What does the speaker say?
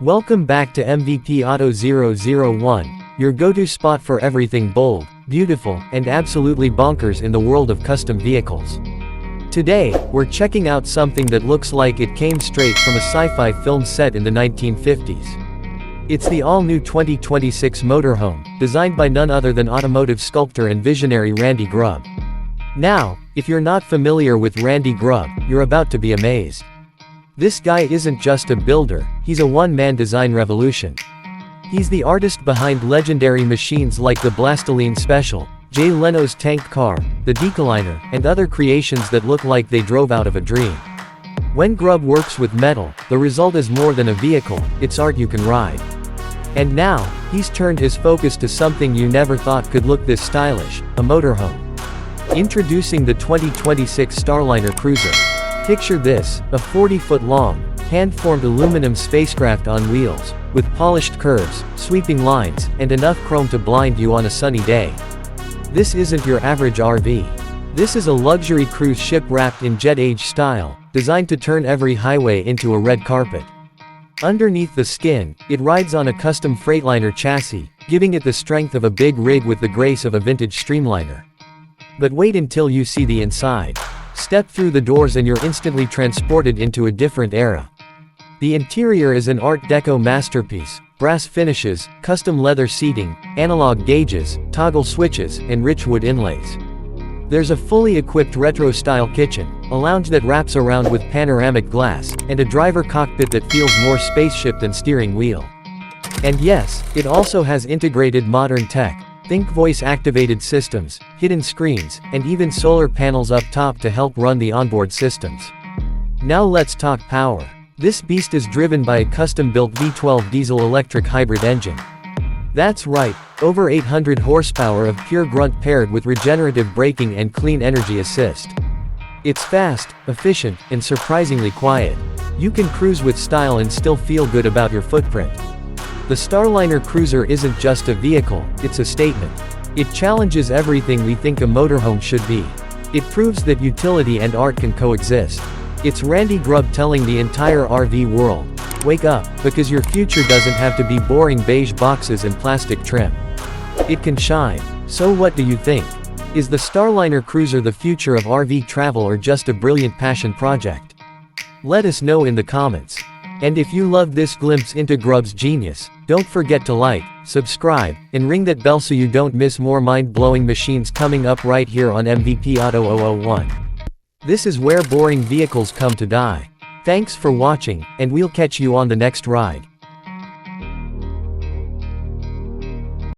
Welcome back to MVP Auto 001, your go-to spot for everything bold, beautiful, and absolutely bonkers in the world of custom vehicles. Today, we're checking out something that looks like it came straight from a sci-fi film set in the 1950s. It's the all-new 2026 Motorhome, designed by none other than Automotive sculptor and visionary Randy Grubb. Now, if you're not familiar with Randy Grubb, you're about to be amazed. This guy isn't just a builder, he's a one-man design revolution. He's the artist behind legendary machines like the Blastoline Special, Jay Leno's tank car, the Decliner, and other creations that look like they drove out of a dream. When Grubb works with metal, the result is more than a vehicle, it's art you can ride. And now, he's turned his focus to something you never thought could look this stylish, a motorhome. Introducing the 2026 Starliner Cruiser. Picture this, a 40-foot-long, hand-formed aluminum spacecraft on wheels, with polished curves, sweeping lines, and enough chrome to blind you on a sunny day. This isn't your average RV. This is a luxury cruise ship wrapped in jet-age style, designed to turn every highway into a red carpet. Underneath the skin, it rides on a custom Freightliner chassis, giving it the strength of a big rig with the grace of a vintage streamliner. But wait until you see the inside. Step through the doors and you're instantly transported into a different era. The interior is an Art Deco masterpiece. Brass finishes, custom leather seating, analog gauges, toggle switches, and rich wood inlays. There's a fully equipped retro-style kitchen, a lounge that wraps around with panoramic glass, and a driver cockpit that feels more spaceship than steering wheel. And yes, it also has integrated modern tech. Think voice-activated systems, hidden screens, and even solar panels up top to help run the onboard systems. Now let's talk power. This beast is driven by a custom-built V12 diesel-electric hybrid engine. That's right, over 800 horsepower of pure grunt paired with regenerative braking and clean energy assist. It's fast, efficient, and surprisingly quiet. You can cruise with style and still feel good about your footprint. The Starliner Cruiser isn't just a vehicle, it's a statement. It challenges everything we think a motorhome should be. It proves that utility and art can coexist. It's Randy Grubb telling the entire RV world, wake up, because your future doesn't have to be boring beige boxes and plastic trim. It can shine. So what do you think? Is the Starliner Cruiser the future of RV travel or just a brilliant passion project? Let us know in the comments. And if you loved this glimpse into Grubb's genius, don't forget to like, subscribe, and ring that bell so you don't miss more mind-blowing machines coming up right here on MVP Auto 001. This is where boring vehicles come to die. Thanks for watching, and we'll catch you on the next ride.